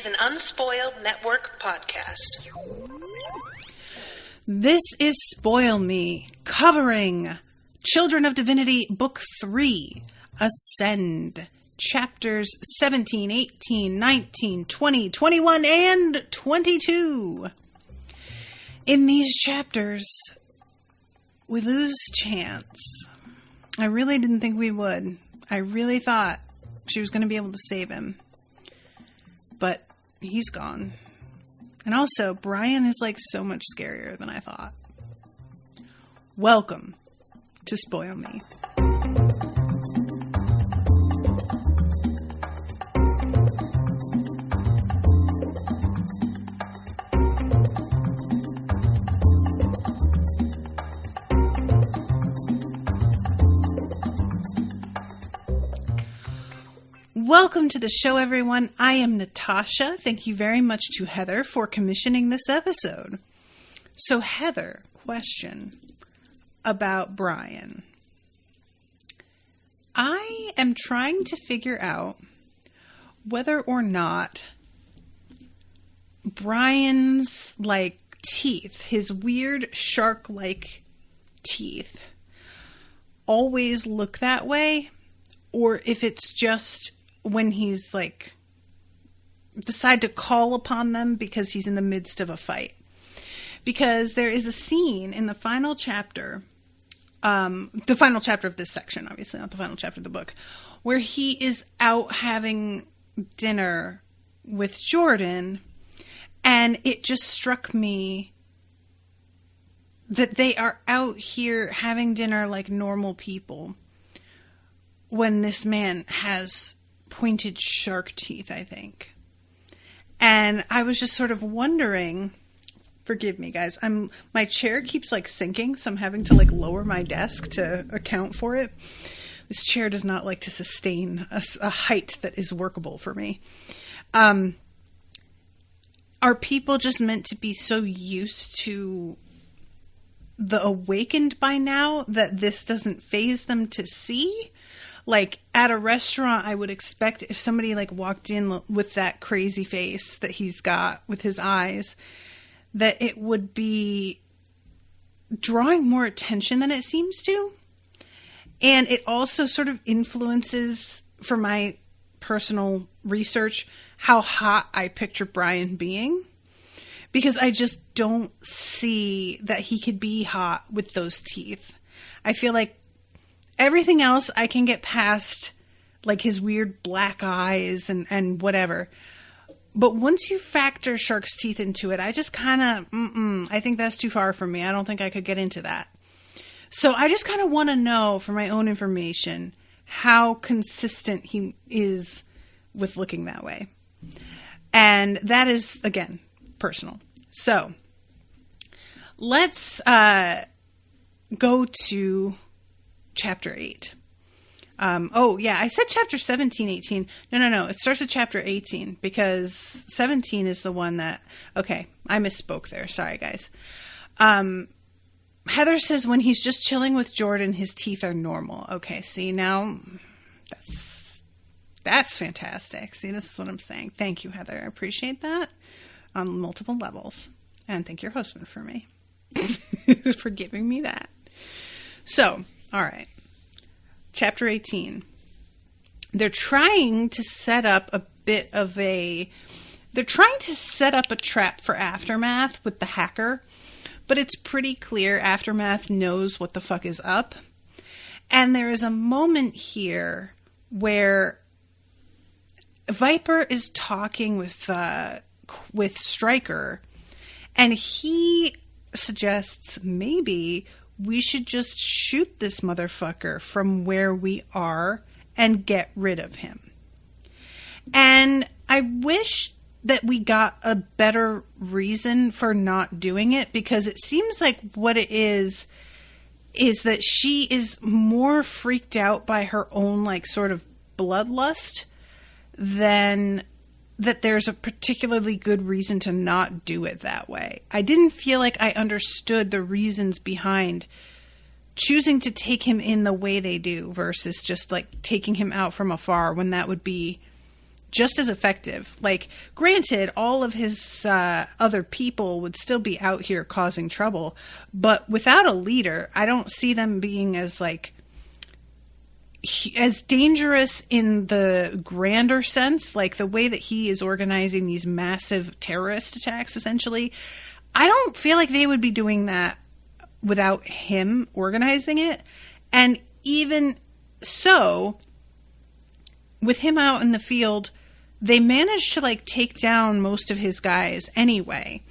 an Unspoiled Network podcast. This is Spoil Me, covering Children of Divinity, Book 3, Ascend, Chapters 17, 18, 19, 20, 21, and 22. In these chapters, we lose Chance. I really didn't think we would. I really thought she was going to be able to save him. But he's gone. And also, Brian is like so much scarier than I thought. Welcome to Spoil Me. Welcome to the show, everyone. I am Natasha. Thank you very much to Heather for commissioning this episode. So, Heather, question about Brian. I am trying to figure out whether or not Brian's, teeth, his weird shark-like teeth, always look that way, or if it's just when he's decide to call upon them because he's in the midst of a fight. Because there is a scene in the final chapter of this section, obviously not the final chapter of the book, where he is out having dinner with Jordan, and it just struck me that they are out here having dinner like normal people when this man has pointed shark teeth, I think. And I was just sort of wondering, forgive me guys, my chair keeps sinking, so I'm having to lower my desk to account for it. This chair does not like to sustain a height that is workable for me. Are people just meant to be so used to the awakened by now that this doesn't faze them to see? At a restaurant, I would expect if somebody walked in with that crazy face that he's got with his eyes, that it would be drawing more attention than it seems to. And it also sort of influences, for my personal research, how hot I picture Brian being. Because I just don't see that he could be hot with those teeth. I feel like everything else I can get past, his weird black eyes and whatever. But once you factor shark's teeth into it, I just kind of, I think that's too far for me. I don't think I could get into that. So I just kind of want to know, for my own information, how consistent he is with looking that way. And that is, again, personal. So let's go to Chapter 8. I said chapter 17, 18. No. It starts with chapter 18 because 17 is the one that... Okay, I misspoke there. Sorry, guys. Heather says when he's just chilling with Jordan, his teeth are normal. Okay, see, now that's fantastic. See, this is what I'm saying. Thank you, Heather. I appreciate that on multiple levels. And thank your husband for me. for giving me that. So... All right. Chapter 18. They're trying to set up a trap for Aftermath with the hacker, but it's pretty clear Aftermath knows what the fuck is up. And there is a moment here where Viper is talking with Stryker, and he suggests maybe we should just shoot this motherfucker from where we are and get rid of him. And I wish that we got a better reason for not doing it, because it seems like what it is that she is more freaked out by her own sort of bloodlust than that there's a particularly good reason to not do it that way. I didn't feel like I understood the reasons behind choosing to take him in the way they do versus just taking him out from afar, when that would be just as effective. Like, granted, all of his other people would still be out here causing trouble, but without a leader, I don't see them being as, like, as dangerous in the grander sense, like the way that he is organizing these massive terrorist attacks, essentially. I don't feel like they would be doing that without him organizing it. And even so, with him out in the field, they managed to, like, take down most of his guys anyway.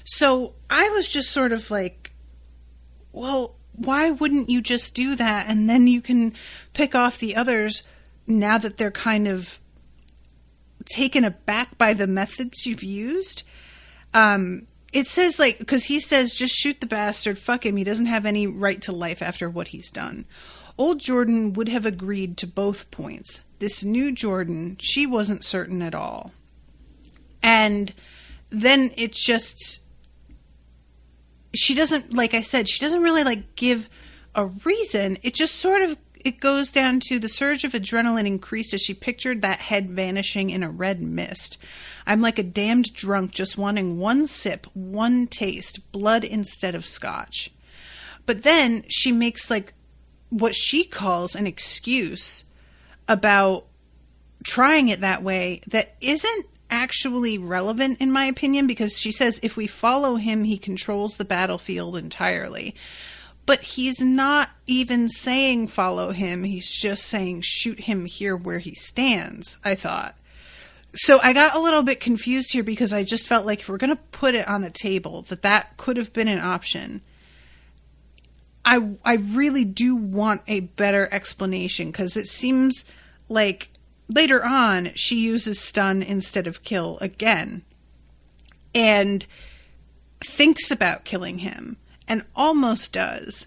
So I was just sort of like, well, why wouldn't you just do that? And then you can pick off the others now that they're kind of taken aback by the methods you've used. It says, like, because he says, just shoot the bastard, fuck him, he doesn't have any right to life after what he's done. Old Jordan would have agreed to both points. This new Jordan, she wasn't certain at all. And then it just, she doesn't, like I said, she doesn't really, like, give a reason. It just sort of, it goes down to the surge of adrenaline increased as she pictured that head vanishing in a red mist. I'm like a damned drunk just wanting one sip, one taste, blood instead of scotch. But then she makes, like, what she calls an excuse about trying it that way that isn't actually relevant, in my opinion, because she says if we follow him, he controls the battlefield entirely. But he's not even saying follow him. He's just saying shoot him here where he stands, I thought. So I got a little bit confused here because I just felt like if we're going to put it on the table, that could have been an option. I really do want a better explanation, because it seems like later on she uses stun instead of kill again and thinks about killing him and almost does.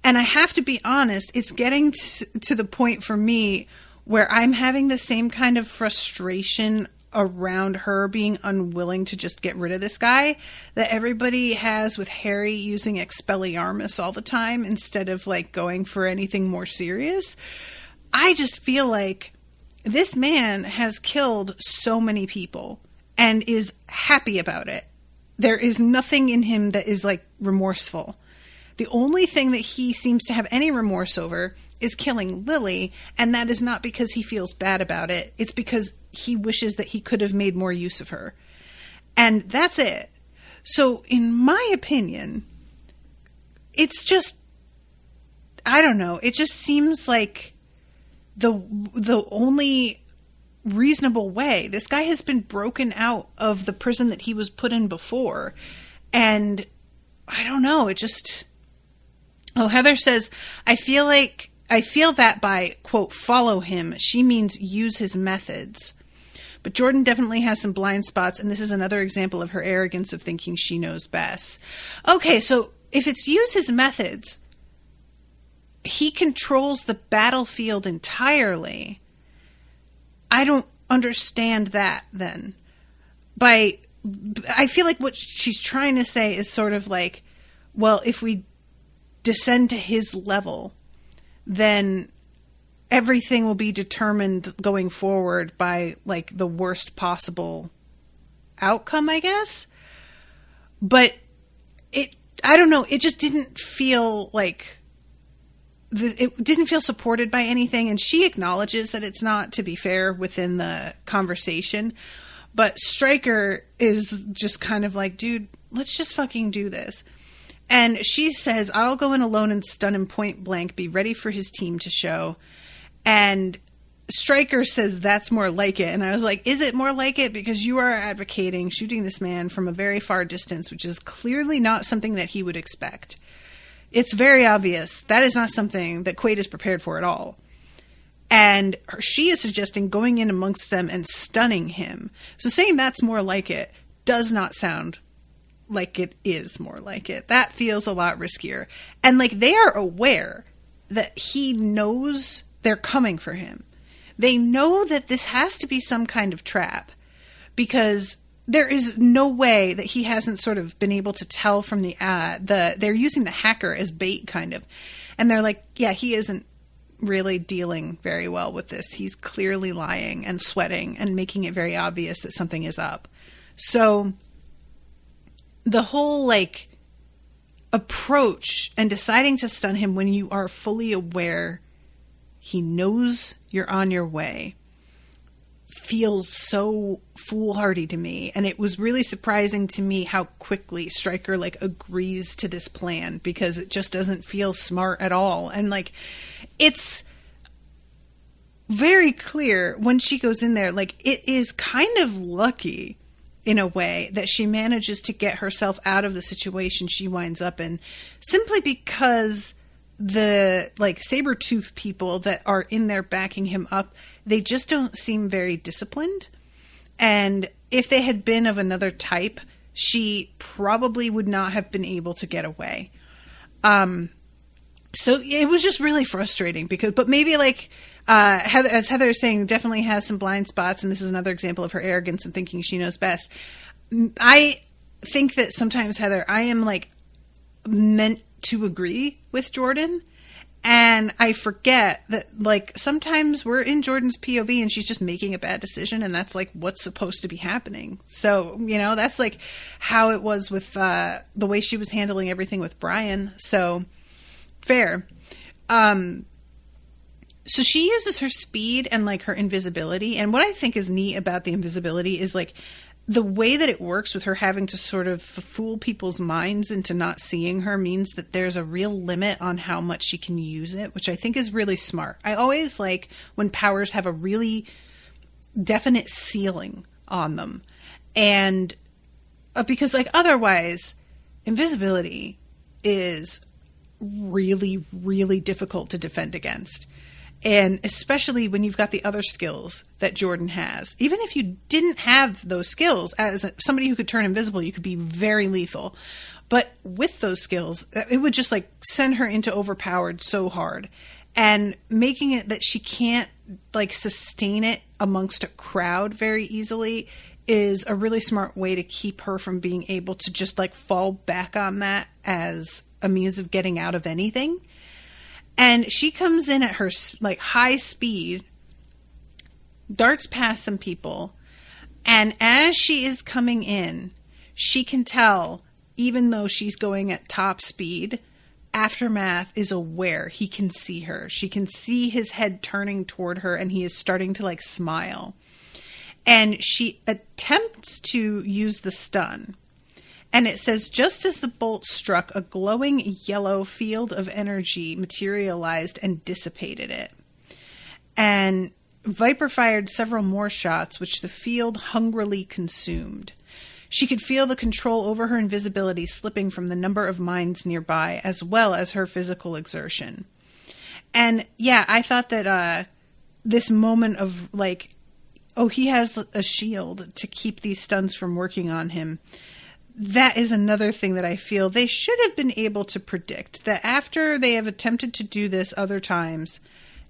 And I have to be honest, it's getting to the point for me where I'm having the same kind of frustration around her being unwilling to just get rid of this guy that everybody has with Harry using Expelliarmus all the time instead of, like, going for anything more serious. I just feel like this man has killed so many people and is happy about it. There is nothing in him that is, like, remorseful. The only thing that he seems to have any remorse over is killing Lily, and that is not because he feels bad about it. It's because he wishes that he could have made more use of her. And that's it. So, in my opinion, it's just, I don't know, it just seems like the only reasonable way. This guy has been broken out of the prison that he was put in before, and I don't know, it just... Oh, Heather says, I feel that by, quote, follow him, she means use his methods. But Jordan definitely has some blind spots, and this is another example of her arrogance of thinking she knows best. Okay, so if it's use his methods, he controls the battlefield entirely. I don't understand that, then. I feel like what she's trying to say is sort of like, well, if we descend to his level, then everything will be determined going forward by, like, the worst possible outcome, I guess. But I don't know, it just didn't feel like, it didn't feel supported by anything, and she acknowledges that it's not, to be fair, within the conversation. But Stryker is just kind of like, dude, let's just fucking do this. And she says, I'll go in alone and stun him point blank, be ready for his team to show. And Stryker says that's more like it. And I was like, is it more like it? Because you are advocating shooting this man from a very far distance, which is clearly not something that he would expect. It's very obvious. That is not something that Quaid is prepared for at all. And she is suggesting going in amongst them and stunning him. So saying that's more like it does not sound like it is more like it. That feels a lot riskier. And, like, they are aware that he knows they're coming for him. They know that this has to be some kind of trap, because there is no way that he hasn't sort of been able to tell from they're using the hacker as bait, kind of. And they're like, yeah, he isn't really dealing very well with this. He's clearly lying and sweating and making it very obvious that something is up. So the whole like approach and deciding to stun him when you are fully aware he knows you're on your way feels so foolhardy to me. And it was really surprising to me how quickly Stryker like agrees to this plan, because it just doesn't feel smart at all. And like, it's very clear when she goes in there, like it is kind of lucky in a way that she manages to get herself out of the situation she winds up in, simply because the like saber-tooth people that are in there backing him up, they just don't seem very disciplined. And if they had been of another type, she probably would not have been able to get away. So it was just really frustrating but maybe like, as Heather is saying, definitely has some blind spots. And this is another example of her arrogance and thinking she knows best. I think that sometimes, Heather, I am like meant to agree with Jordan. And I forget that, like, sometimes we're in Jordan's POV and she's just making a bad decision, and that's, like, what's supposed to be happening. So, you know, that's, like, how it was with the way she was handling everything with Brian. So, fair. So she uses her speed and, like, her invisibility. And what I think is neat about the invisibility is, like, the way that it works with her having to sort of fool people's minds into not seeing her means that there's a real limit on how much she can use it, which I think is really smart. I always like when powers have a really definite ceiling on them. And because like otherwise invisibility is really, really difficult to defend against. And especially when you've got the other skills that Jordan has. Even if you didn't have those skills, as somebody who could turn invisible, you could be very lethal. But with those skills, it would just like send her into overpowered so hard. And making it that she can't like sustain it amongst a crowd very easily is a really smart way to keep her from being able to just like fall back on that as a means of getting out of anything. And she comes in at her like high speed, darts past some people, and as she is coming in, she can tell, even though she's going at top speed, Aftermath is aware. He can see her. She can see his head turning toward her, and he is starting to like smile. And she attempts to use the stun. And it says, just as the bolt struck, a glowing yellow field of energy materialized and dissipated it. And Viper fired several more shots, which the field hungrily consumed. She could feel the control over her invisibility slipping from the number of minds nearby, as well as her physical exertion. And yeah, I thought that this moment of like, oh, he has a shield to keep these stuns from working on him. That is another thing that I feel they should have been able to predict, that after they have attempted to do this other times,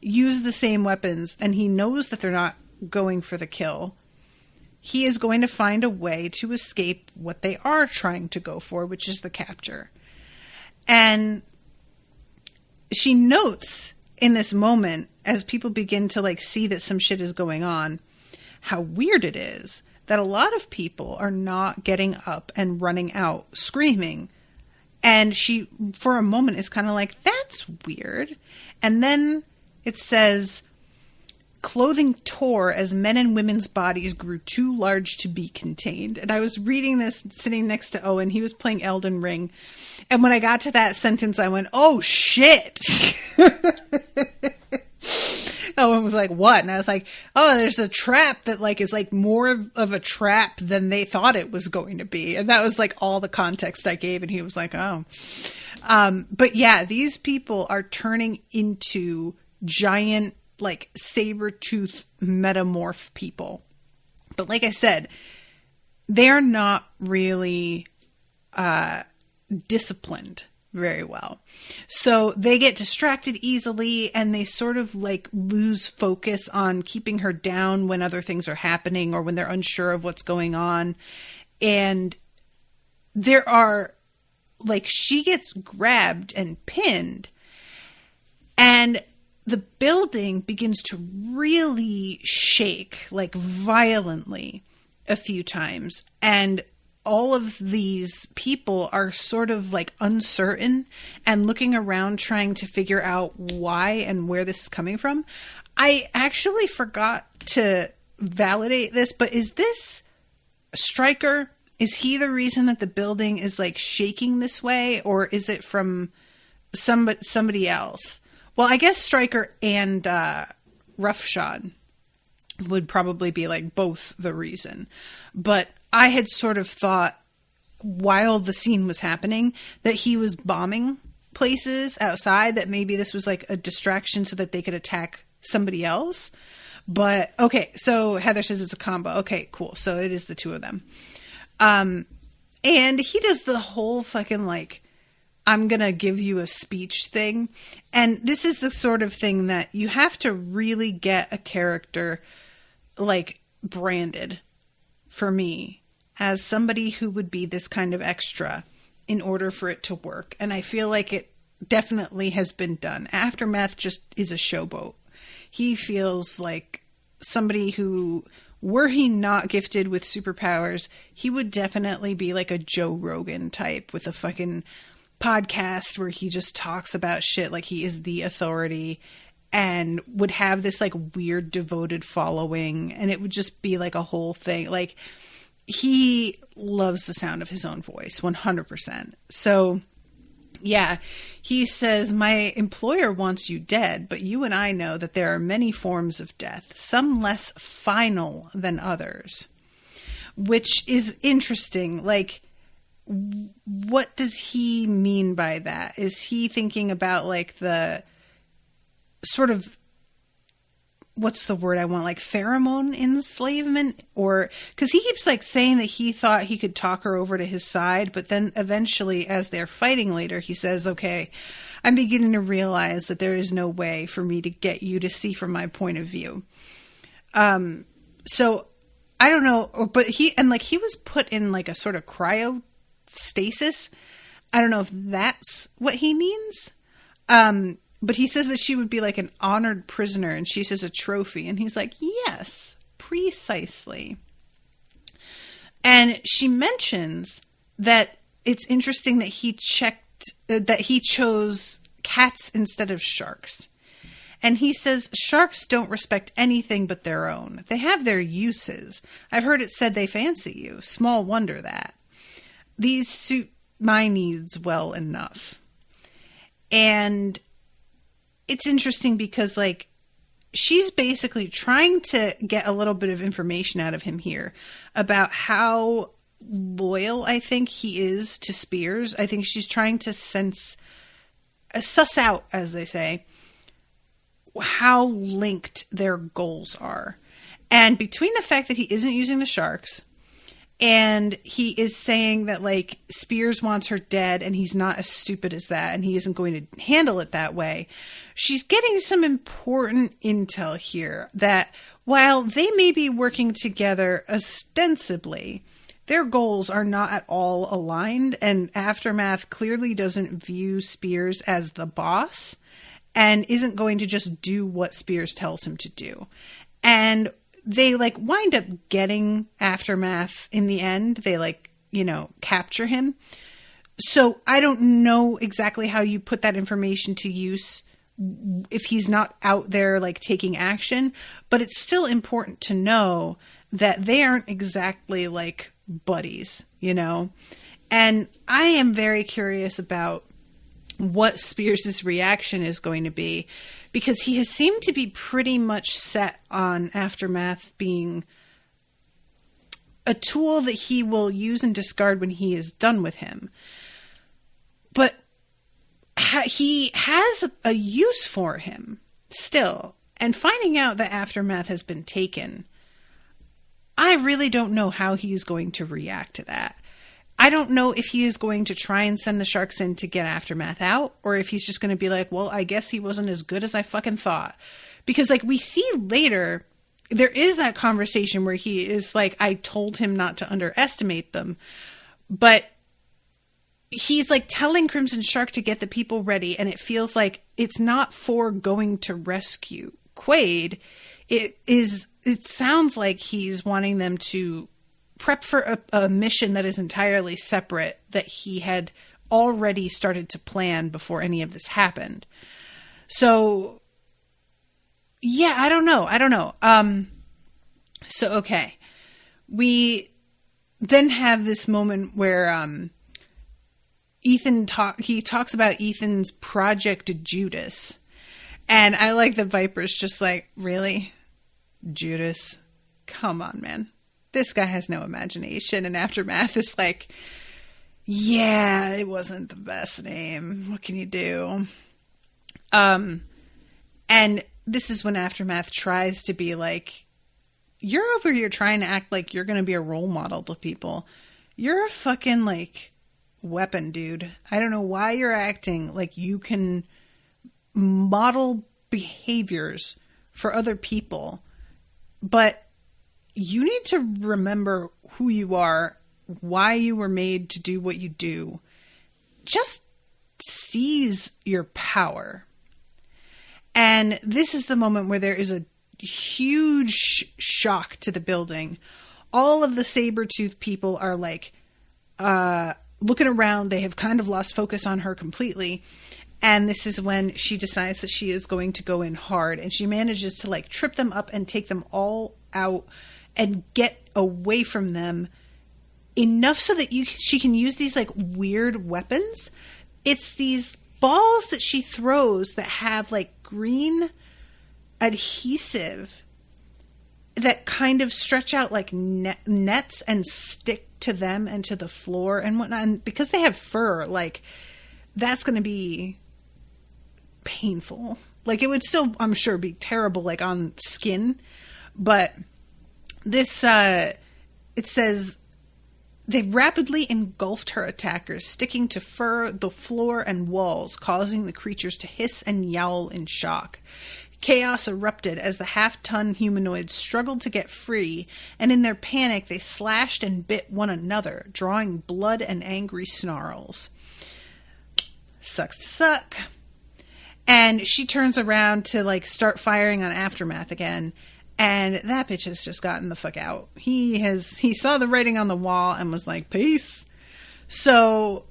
use the same weapons, and he knows that they're not going for the kill, he is going to find a way to escape what they are trying to go for, which is the capture. And she notes in this moment, as people begin to like see that some shit is going on, how weird it is that a lot of people are not getting up and running out screaming. And she, for a moment, is kind of like, that's weird. And then it says, clothing tore as men and women's bodies grew too large to be contained. And I was reading this sitting next to Owen. He was playing Elden Ring. And when I got to that sentence, I went, oh, shit. Owen was like, what? And I was like, oh, there's a trap that like is like more of a trap than they thought it was going to be. And that was like all the context I gave. And he was like, oh. But yeah, these people are turning into giant, like saber-tooth metamorph people. But like I said, they're not really disciplined very well. So they get distracted easily, and they sort of like lose focus on keeping her down when other things are happening or when they're unsure of what's going on. And there are like, she gets grabbed and pinned, and the building begins to really shake, like violently, a few times. And all of these people are sort of like uncertain and looking around trying to figure out why and where this is coming from. I actually forgot to validate this, but is this Stryker? Is he the reason that the building is like shaking this way, or is it from somebody else? Well, I guess Stryker and Roughshod would probably be like both the reason. But I had sort of thought while the scene was happening that he was bombing places outside, that maybe this was like a distraction so that they could attack somebody else. But okay, so Heather says it's a combo. Okay, cool. So it is the two of them. And he does the whole fucking like, I'm going to give you a speech thing. And this is the sort of thing that you have to really get a character like branded for me as somebody who would be this kind of extra in order for it to work. And I feel like it definitely has been done. Aftermath just is a showboat. He feels like somebody who, were he not gifted with superpowers, he would definitely be like a Joe Rogan type with a fucking podcast where he just talks about shit like he is the authority, and would have this like weird devoted following, and it would just be like a whole thing. Like, he loves the sound of his own voice 100%. So yeah, he says, my employer wants you dead, but you and I know that there are many forms of death, some less final than others, which is interesting. Like, what does he mean by that? Is he thinking about like the sort of, what's the word I want, like pheromone enslavement? Or because he keeps like saying that he thought he could talk her over to his side, but then eventually as they're fighting later, he says, okay, I'm beginning to realize that there is no way for me to get you to see from my point of view. So I don't know, but he was put in like a sort of cryostasis. I don't know if that's what he means. But he says that she would be like an honored prisoner, and she says a trophy. And he's like, yes, precisely. And she mentions that it's interesting that he chose cats instead of sharks. And he says sharks don't respect anything but their own. They have their uses. I've heard it said they fancy you. Small wonder that. These suit my needs well enough. And it's interesting because, like, she's basically trying to get a little bit of information out of him here about how loyal I think he is to Spears. I think she's trying to suss out, as they say, how linked their goals are. And between the fact that he isn't using the sharks, and he is saying that, like, Spears wants her dead and he's not as stupid as that and he isn't going to handle it that way, she's getting some important intel here that while they may be working together ostensibly, their goals are not at all aligned, and Aftermath clearly doesn't view Spears as the boss and isn't going to just do what Spears tells him to do. And they like wind up getting Aftermath in the end. They like, capture him. So I don't know exactly how you put that information to use if he's not out there like taking action, but it's still important to know that they aren't exactly like buddies, And I am very curious about what Spears' reaction is going to be, because he has seemed to be pretty much set on Aftermath being a tool that he will use and discard when he is done with him. But he has a use for him still. And finding out that Aftermath has been taken, I really don't know how he's going to react to that. I don't know if he is going to try and send the sharks in to get Aftermath out, or if he's just going to be like, well, I guess he wasn't as good as I fucking thought. Because, like, we see later, there is that conversation where he is like, I told him not to underestimate them. But he's like telling Crimson Shark to get the people ready, and it feels like it's not for going to rescue Quaid. It sounds like he's wanting them to prep for a mission that is entirely separate, that he had already started to plan before any of this happened. So yeah, I don't know. So okay. We then have this moment where Ethan talks about Ethan's Project Judas. And I like the Viper's just like, really? Judas? Come on, man. This guy has no imagination. And Aftermath is like, yeah, it wasn't the best name. What can you do? And this is when Aftermath tries to be like, you're over here trying to act like you're going to be a role model to people. You're a fucking, like, weapon, dude. I don't know why you're acting like you can model behaviors for other people, but you need to remember who you are, why you were made to do what you do. Just seize your power. And this is the moment where there is a huge shock to the building. All of the saber-toothed people are like looking around. They have kind of lost focus on her completely. And this is when she decides that she is going to go in hard. And she manages to like trip them up and take them all out and get away from them enough so that she can use these like weird weapons. It's these balls that she throws that have like green adhesive that kind of stretch out like nets and stick to them and to the floor and whatnot. And because they have fur, like that's going to be painful. Like it would still, I'm sure, be terrible like on skin. But this, it says, they rapidly engulfed her attackers, sticking to fur, the floor, and walls, causing the creatures to hiss and yowl in shock. Chaos erupted as the half-ton humanoids struggled to get free, and in their panic they slashed and bit one another, drawing blood and angry snarls. Sucks to suck. And she turns around to like start firing on Aftermath again. And that bitch has just gotten the fuck out. He saw the writing on the wall and was like, peace. So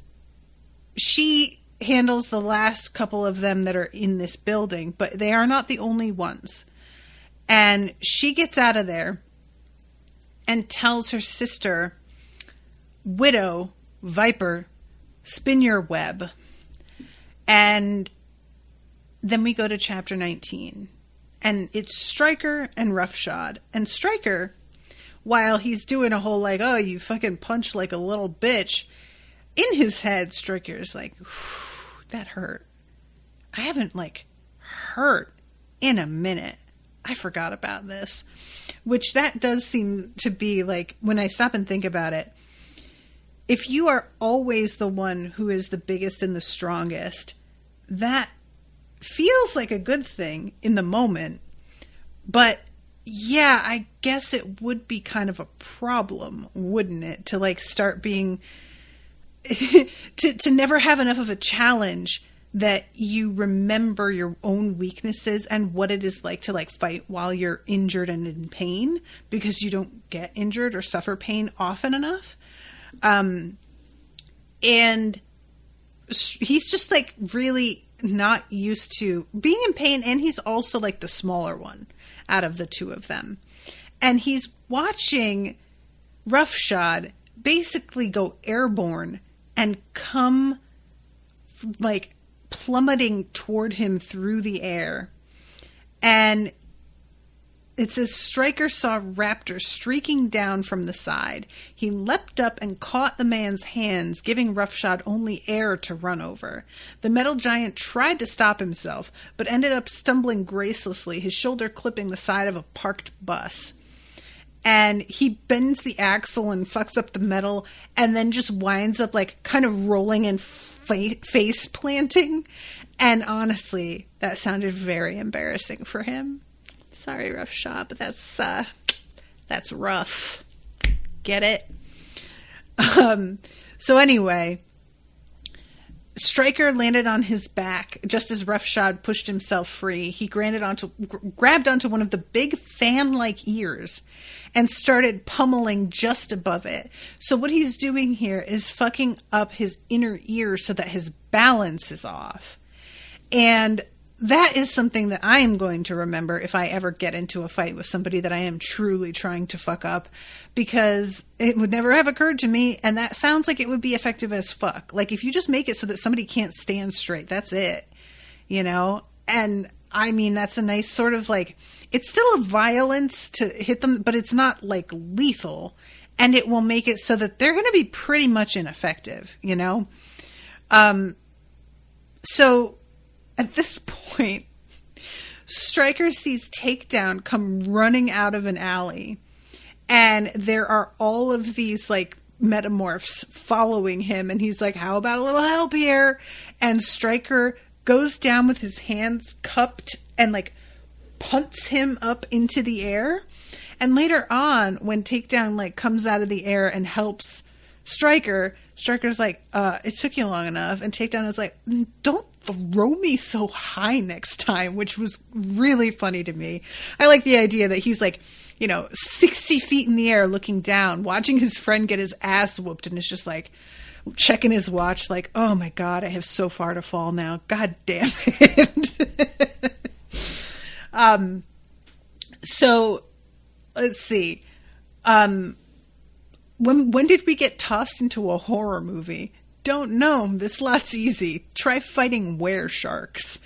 she handles the last couple of them that are in this building, but they are not the only ones. And she gets out of there and tells her sister, Widow, Viper, spin your web. And then we go to chapter 19. And it's Stryker and Roughshod. And Stryker, while he's doing a whole like, oh, you fucking punch like a little bitch, in his head, Stryker's like, that hurt. I haven't like hurt in a minute. I forgot about this. Which that does seem to be like, when I stop and think about it, if you are always the one who is the biggest and the strongest, that feels like a good thing in the moment, but yeah, I guess it would be kind of a problem, wouldn't it? To like start being, to never have enough of a challenge that you remember your own weaknesses and what it is like to like fight while you're injured and in pain, because you don't get injured or suffer pain often enough. And he's just like really not used to being in pain, and he's also like the smaller one out of the two of them, and he's watching Roughshod basically go airborne and come like plummeting toward him through the air. And it says Stryker saw Raptor streaking down from the side. He leapt up and caught the man's hands, giving Roughshod only air to run over. The metal giant tried to stop himself, but ended up stumbling gracelessly, his shoulder clipping the side of a parked bus. And he bends the axle and fucks up the metal, and then just winds up like kind of rolling and face planting. And honestly, that sounded very embarrassing for him. Sorry, Roughshod, but that's rough. Get it? So anyway, Stryker landed on his back just as Roughshod pushed himself free. He grabbed onto one of the big fan-like ears and started pummeling just above it. So what he's doing here is fucking up his inner ear so that his balance is off. And that is something that I am going to remember if I ever get into a fight with somebody that I am truly trying to fuck up, because it would never have occurred to me, and that sounds like it would be effective as fuck. Like, if you just make it so that somebody can't stand straight, that's it, you know? And I mean, that's a nice sort of like, it's still a violence to hit them, but it's not like lethal, and it will make it so that they're going to be pretty much ineffective, you know? So at this point, Stryker sees Takedown come running out of an alley, and there are all of these like metamorphs following him, and he's like, how about a little help here? And Stryker goes down with his hands cupped and like punts him up into the air. And later on, when Takedown like comes out of the air and helps Stryker's like, it took you long enough. And Takedown is like, don't throw me so high next time, which was really funny to me. I like the idea that he's like, 60 feet in the air looking down, watching his friend get his ass whooped, and it's just like checking his watch like, oh my God, I have so far to fall now. God damn it. So let's see. When did we get tossed into a horror movie? Don't know. This lot's easy. Try fighting were-sharks.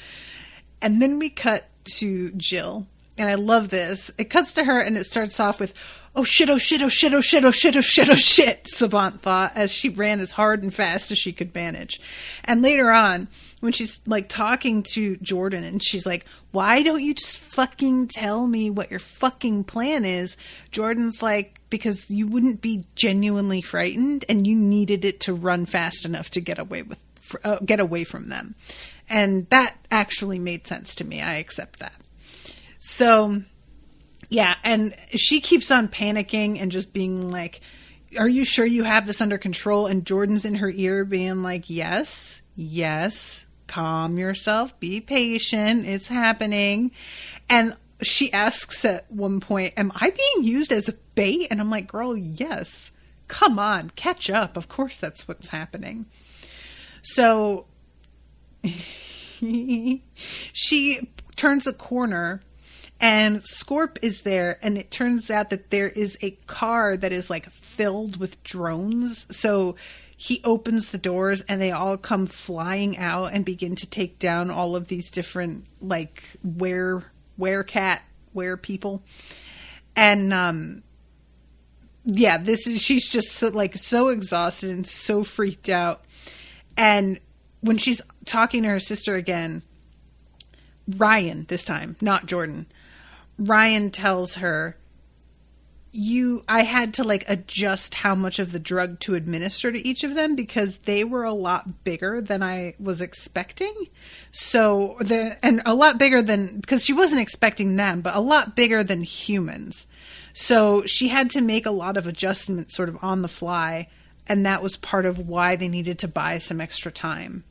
And then we cut to Jill. And I love this. It cuts to her and it starts off with, oh shit, oh shit, oh shit, oh shit, oh shit, oh shit, oh shit, Savant thought, as she ran as hard and fast as she could manage. And later on, when she's like talking to Jordan and she's like, why don't you just fucking tell me what your fucking plan is? Jordan's like, because you wouldn't be genuinely frightened and you needed it to run fast enough to get away from them. And that actually made sense to me. I accept that. So, yeah, and she keeps on panicking and just being like, are you sure you have this under control? And Jordan's in her ear being like, yes, calm yourself, be patient, it's happening. And she asks at one point, am I being used as a bait? And I'm like, girl, yes, come on, catch up. Of course that's what's happening. So she turns a corner and Scorp is there, and it turns out that there is a car that is like filled with drones. So he opens the doors and they all come flying out and begin to take down all of these different like were people. And yeah, she's just so exhausted and so freaked out. And when she's talking to her sister again, Ryan this time, not Jordan, Ryan tells her, I had to like adjust how much of the drug to administer to each of them because they were a lot bigger than I was expecting. So and a lot bigger than, because she wasn't expecting them, but a lot bigger than humans. So she had to make a lot of adjustments sort of on the fly. And that was part of why they needed to buy some extra time.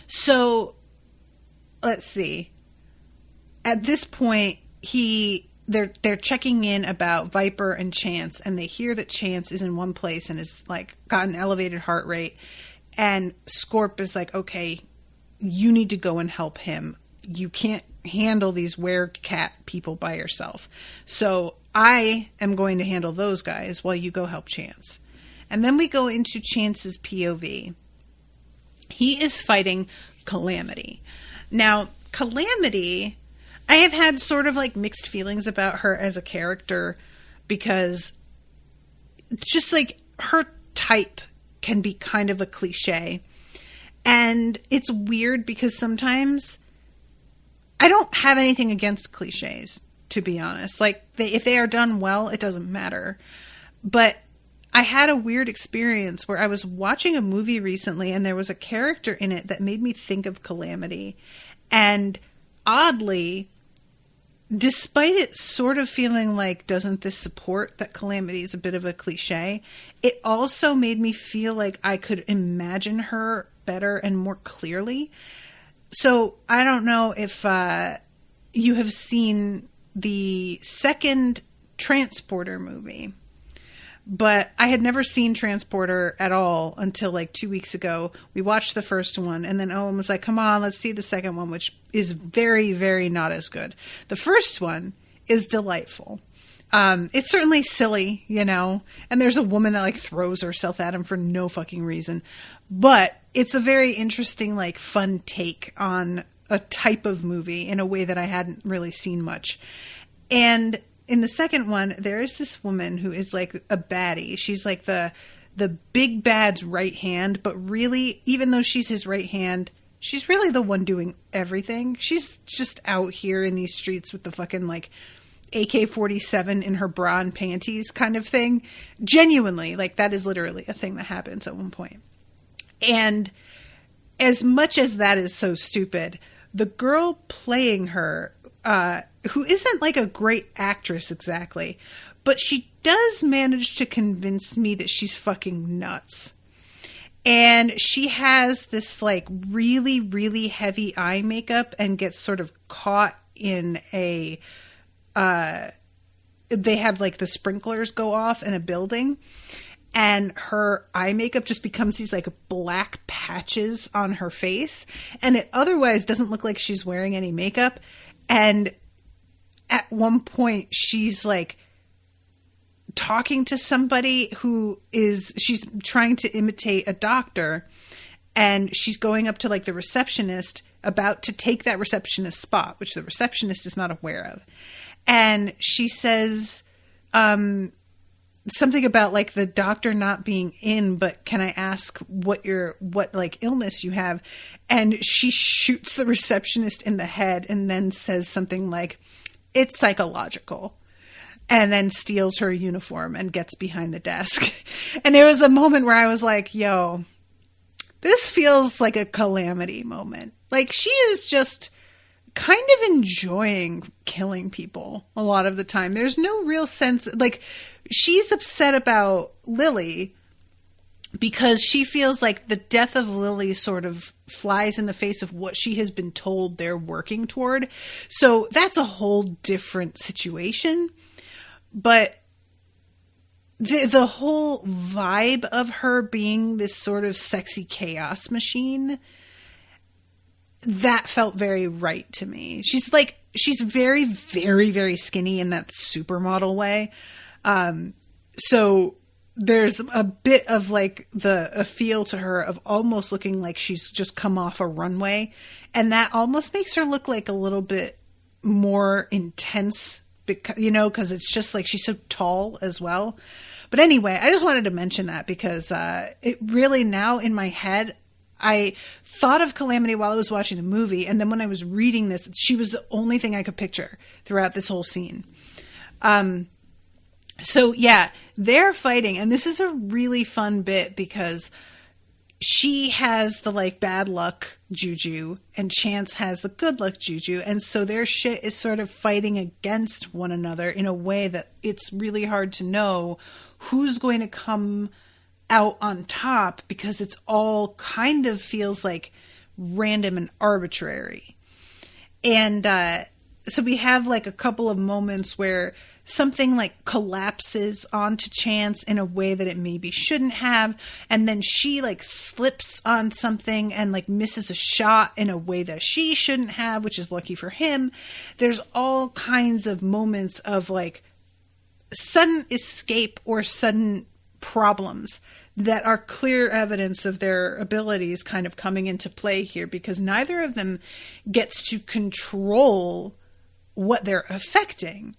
So let's see. At this point, they're checking in about Viper and Chance, and they hear that Chance is in one place and is like got an elevated heart rate. And Scorp is like, okay, you need to go and help him. You can't handle these werecat people by yourself. So I am going to handle those guys while you go help Chance. And then we go into Chance's POV. He is fighting Calamity. Now, Calamity, I have had sort of like mixed feelings about her as a character because just like her type can be kind of a cliche. And it's weird because sometimes I don't have anything against cliches, to be honest. Like if they are done well, it doesn't matter. But I had a weird experience where I was watching a movie recently and there was a character in it that made me think of Calamity. And oddly, despite it sort of feeling like, doesn't this support that Calamity is a bit of a cliche, it also made me feel like I could imagine her better and more clearly. So I don't know if you have seen the second Transporter movie, but I had never seen Transporter at all until like 2 weeks ago. We watched the first one, and then Owen was like, come on, let's see the second one, which is very, very not as good. The first one is delightful. It's certainly silly, you know, and there's a woman that like throws herself at him for no fucking reason, but it's a very interesting, like, fun take on a type of movie in a way that I hadn't really seen much. And in the second one, there is this woman who is like a baddie. She's like the big bad's right hand, but really, even though she's his right hand, she's really the one doing everything. She's just out here in these streets with the fucking like AK-47 in her bra and panties kind of thing. Genuinely, like, that is literally a thing that happens at one point. And as much as that is so stupid, the girl playing her, who isn't like a great actress exactly, but she does manage to convince me that she's fucking nuts. And she has this like really, really heavy eye makeup and gets sort of caught in a... they have like the sprinklers go off in a building, and her eye makeup just becomes these like black patches on her face, and it otherwise doesn't look like she's wearing any makeup. And at one point she's like talking to somebody she's trying to imitate a doctor, and she's going up to like the receptionist, about to take that receptionist spot, which the receptionist is not aware of. And she says something about like the doctor not being in, but can I ask what like illness you have? And she shoots the receptionist in the head and then says something like, it's psychological, and then steals her uniform and gets behind the desk. And it was a moment where I was like, yo, this feels like a Calamity moment. Like, she is just kind of enjoying killing people a lot of the time. There's no real sense, like, she's upset about Lily because she feels like the death of Lily sort of flies in the face of what she has been told they're working toward. So that's a whole different situation. But the whole vibe of her being this sort of sexy chaos machine, that felt very right to me. She's very, very, very skinny in that supermodel way. So there's a bit of like a feel to her of almost looking like she's just come off a runway. And that almost makes her look like a little bit more intense, because, you know, because it's just like she's so tall as well. But anyway, I just wanted to mention that because it really, now in my head, I thought of Calamity while I was watching the movie, and then when I was reading this, she was the only thing I could picture throughout this whole scene. So yeah, they're fighting, and this is a really fun bit because she has the like bad luck juju and Chance has the good luck juju, and so their shit is sort of fighting against one another in a way that it's really hard to know who's going to come out on top, because it's all kind of feels like random and arbitrary. And so we have like a couple of moments where something like collapses onto Chance in a way that it maybe shouldn't have, and then she like slips on something and like misses a shot in a way that she shouldn't have, which is lucky for him. There's all kinds of moments of like sudden escape or sudden problems that are clear evidence of their abilities kind of coming into play here, because neither of them gets to control what they're affecting.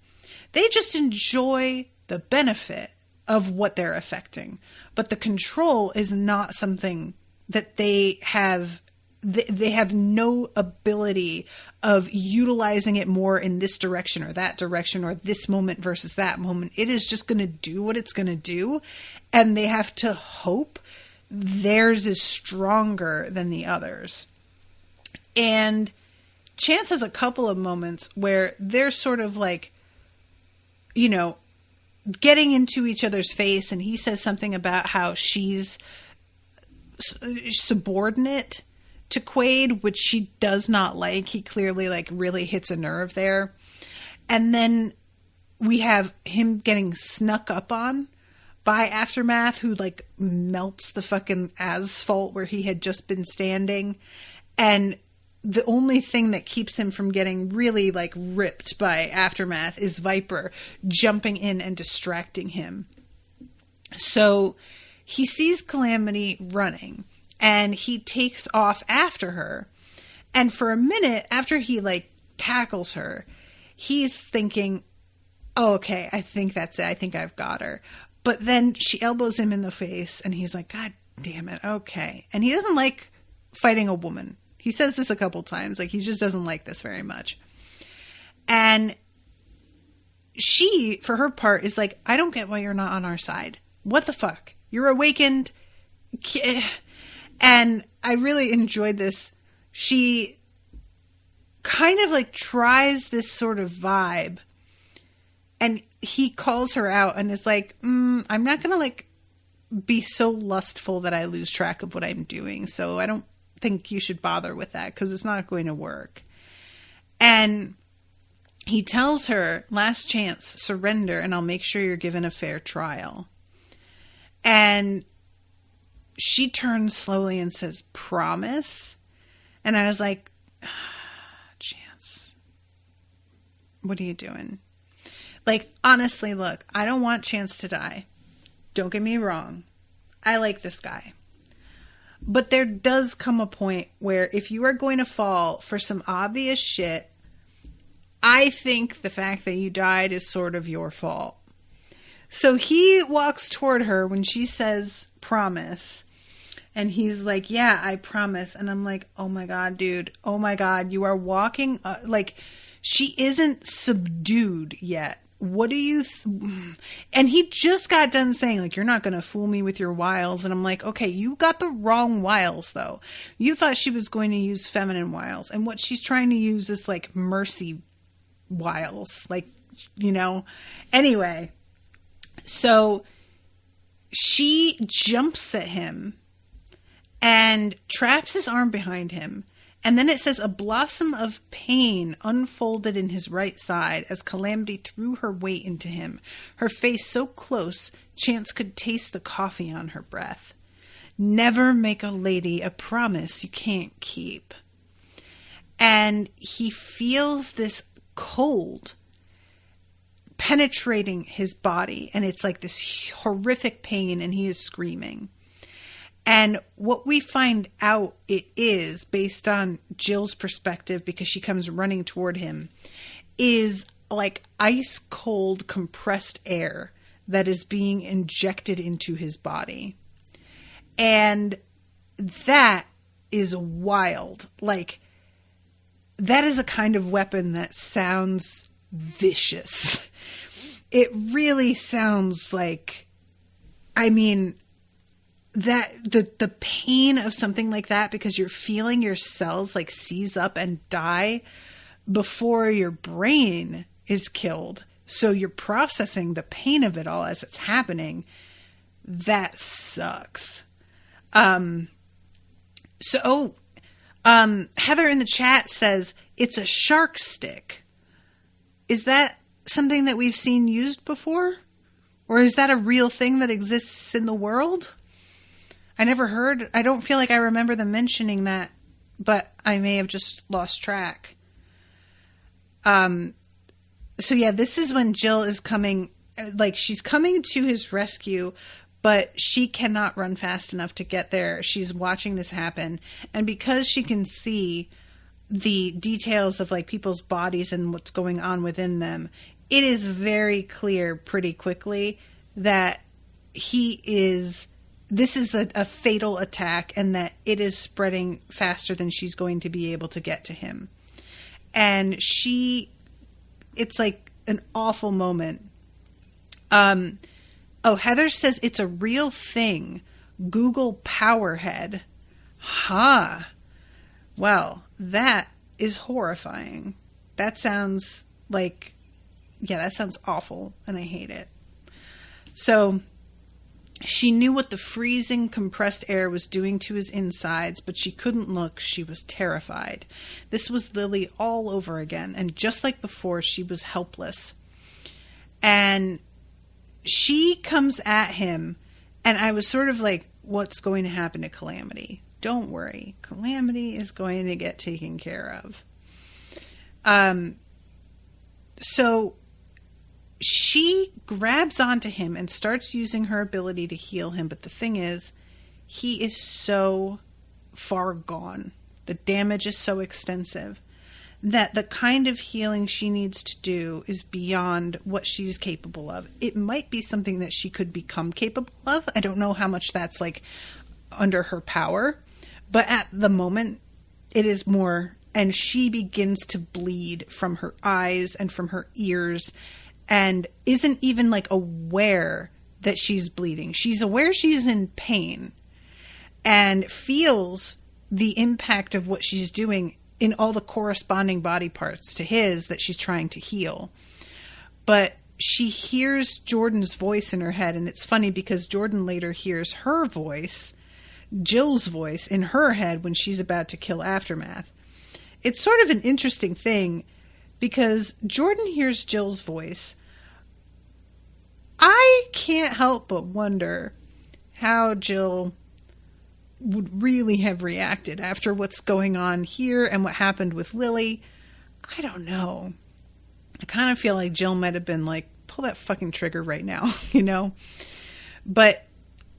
They just enjoy the benefit of what they're affecting, but the control is not something that they have. They have no ability of utilizing it more in this direction or that direction, or this moment versus that moment. It is just going to do what it's going to do, and they have to hope theirs is stronger than the others. And Chance has a couple of moments where they're sort of like, you know, getting into each other's face, and he says something about how she's subordinate to Quaid, which she does not like. He clearly like really hits a nerve there. And then we have him getting snuck up on by Aftermath, who like melts the fucking asphalt where he had just been standing. And the only thing that keeps him from getting really like ripped by Aftermath is Viper jumping in and distracting him. So he sees Calamity running and he takes off after her. And for a minute after he like tackles her, he's thinking, oh, okay, I think that's it. I think I've got her. But then she elbows him in the face and he's like, God damn it. Okay. And he doesn't like fighting a woman. He says this a couple times. Like, he just doesn't like this very much. And she, for her part, is like, I don't get why you're not on our side. What the fuck? You're awakened. And I really enjoyed this. She kind of like tries this sort of vibe. And he calls her out and is like, I'm not going to like be so lustful that I lose track of what I'm doing. So I don't think you should bother with that because it's not going to work. And he tells her, last chance, surrender, and I'll make sure you're given a fair trial. And she turns slowly and says, promise? And I was like, Chance, what are you doing? Like, honestly, look, I don't want Chance to die. Don't get me wrong. I like this guy. But there does come a point where if you are going to fall for some obvious shit, I think the fact that you died is sort of your fault. So he walks toward her when she says promise. And he's like, yeah, I promise. And I'm like, oh my God, dude. Oh my God. You are walking. Like, she isn't subdued yet. What do you... And he just got done saying, like, you're not going to fool me with your wiles. And I'm like, okay, you got the wrong wiles, though. You thought she was going to use feminine wiles. And what she's trying to use is, like, mercy wiles. Like, you know. Anyway. So she jumps at him and traps his arm behind him. And then it says a blossom of pain unfolded in his right side as Calamity threw her weight into him, her face so close Chance could taste the coffee on her breath. Never make a lady a promise you can't keep. And he feels this cold penetrating his body, and it's like this horrific pain, and he is screaming. And what we find out it is, based on Jill's perspective, because she comes running toward him, is like ice cold compressed air that is being injected into his body. And that is wild. Like, that is a kind of weapon that sounds vicious. It really sounds like, I mean... that the pain of something like that, because you're feeling your cells like seize up and die before your brain is killed. So you're processing the pain of it all as it's happening. That sucks. Heather in the chat says it's a shark stick. Is that something that we've seen used before? Or is that a real thing that exists in the world? I never heard, I don't feel like I remember them mentioning that, but I may have just lost track. So yeah, this is when Jill is coming, like she's coming to his rescue, but she cannot run fast enough to get there. She's watching this happen. And because she can see the details of like people's bodies and what's going on within them, it is very clear pretty quickly that this is a fatal attack, and that it is spreading faster than she's going to be able to get to him. And it's like an awful moment. Heather says it's a real thing. Google Powerhead. Huh. Well, that is horrifying. That sounds like, yeah, that sounds awful, and I hate it. So... She knew what the freezing, compressed air was doing to his insides, but she couldn't look. She was terrified. This was Lily all over again, and just like before, she was helpless. And she comes at him, and I was sort of like, what's going to happen to Calamity? Don't worry. Calamity is going to get taken care of. So she grabs onto him and starts using her ability to heal him. But the thing is, he is so far gone. The damage is so extensive that the kind of healing she needs to do is beyond what she's capable of. It might be something that she could become capable of. I don't know how much that's like under her power. But at the moment, it is more, and she begins to bleed from her eyes and from her ears, and isn't even like aware that she's bleeding. She's aware she's in pain and feels the impact of what she's doing in all the corresponding body parts to his that she's trying to heal. But she hears Jordan's voice in her head, and it's funny because Jordan later hears her voice, Jill's voice, in her head when she's about to kill Aftermath. It's sort of an interesting thing because Jordan hears Jill's voice. I can't help but wonder how Jill would really have reacted after what's going on here and what happened with Lily. I don't know. I kind of feel like Jill might have been like, pull that fucking trigger right now, you know? But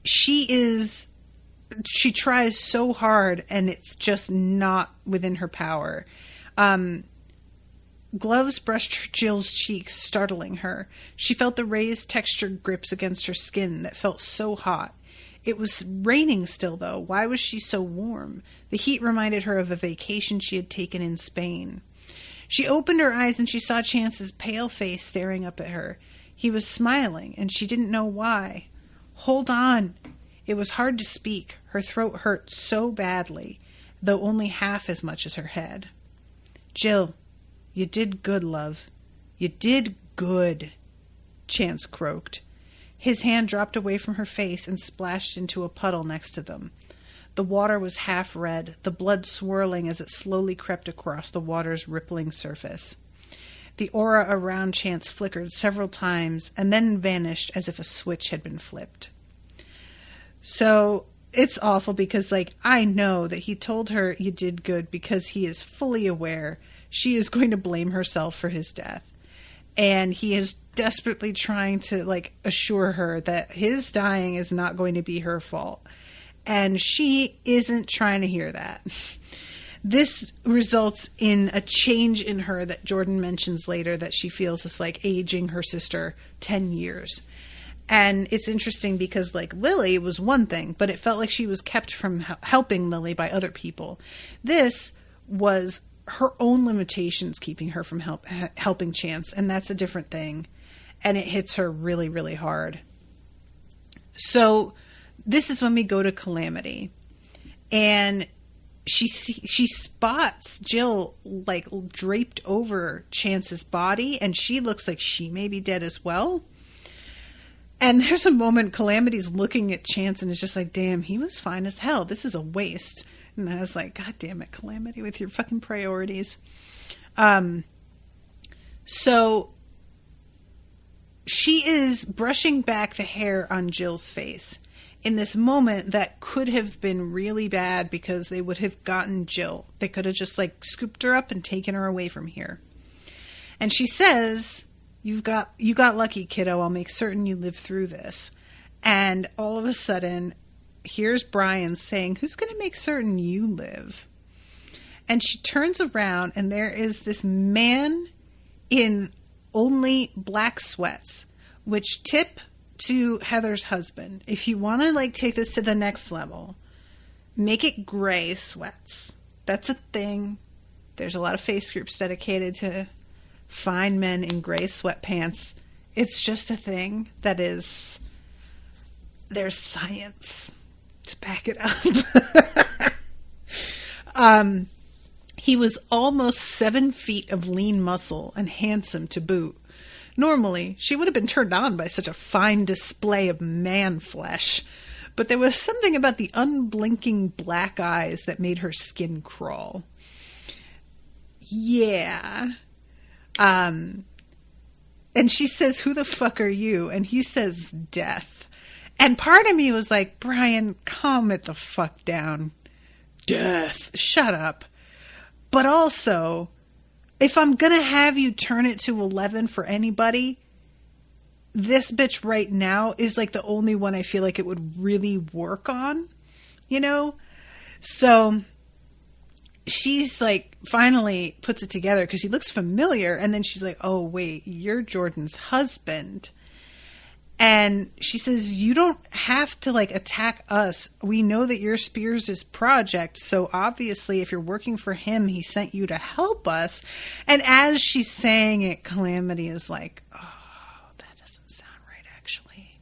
she tries so hard and it's just not within her power. Gloves brushed Jill's cheeks, startling her. She felt the raised textured grips against her skin that felt so hot. It was raining still, though. Why was she so warm? The heat reminded her of a vacation she had taken in Spain. She opened her eyes and she saw Chance's pale face staring up at her. He was smiling, and she didn't know why. Hold on. It was hard to speak. Her throat hurt so badly, though only half as much as her head. Jill, you did good, love. You did good, Chance croaked. His hand dropped away from her face and splashed into a puddle next to them. The water was half red, the blood swirling as it slowly crept across the water's rippling surface. The aura around Chance flickered several times and then vanished as if a switch had been flipped. So it's awful because, like, I know that he told her you did good because he is fully aware she is going to blame herself for his death. And he is desperately trying to, like, assure her that his dying is not going to be her fault. And she isn't trying to hear that. This results in a change in her that Jordan mentions later, that she feels is like aging her sister 10 years. And it's interesting because, like, Lily was one thing, but it felt like she was kept from helping Lily by other people. This was her own limitations keeping her from helping Chance, and that's a different thing. And it hits her really, really hard. So this is when we go to Calamity. And she spots Jill, like, draped over Chance's body, and she looks like she may be dead as well. And there's a moment Calamity's looking at Chance and is just like, damn, he was fine as hell. This is a waste. And I was like, God damn it, Calamity, with your fucking priorities. So she is brushing back the hair on Jill's face in this moment that could have been really bad because they would have gotten Jill. They could have just, like, scooped her up and taken her away from here. And she says, you got lucky, kiddo. I'll make certain you live through this. And all of a sudden, here's Brian saying, who's going to make certain you live? And she turns around and there is this man in only black sweats, which tip to Heather's husband. If you want to, like, take this to the next level, make it gray sweats. That's a thing. There's a lot of face groups dedicated to fine men in gray sweatpants. It's just a thing that is, there's science to back it up. He was almost 7 feet of lean muscle and handsome to boot. Normally, she would have been turned on by such a fine display of man flesh, but there was something about the unblinking black eyes that made her skin crawl. Yeah. And she says, "Who the fuck are you?" And he says, "Death." And part of me was like, Brian, calm it the fuck down. Death. Shut up. But also, if I'm gonna have you turn it to 11 for anybody, this bitch right now is like the only one I feel like it would really work on, you know? So she's like, finally puts it together because he looks familiar. And then she's like, "Oh, wait, you're Jordan's husband." And she says, "You don't have to like attack us. We know that you're Spears' project. So obviously if you're working for him, he sent you to help us." And as she's saying it, Calamity is like, "Oh, that doesn't sound right, actually.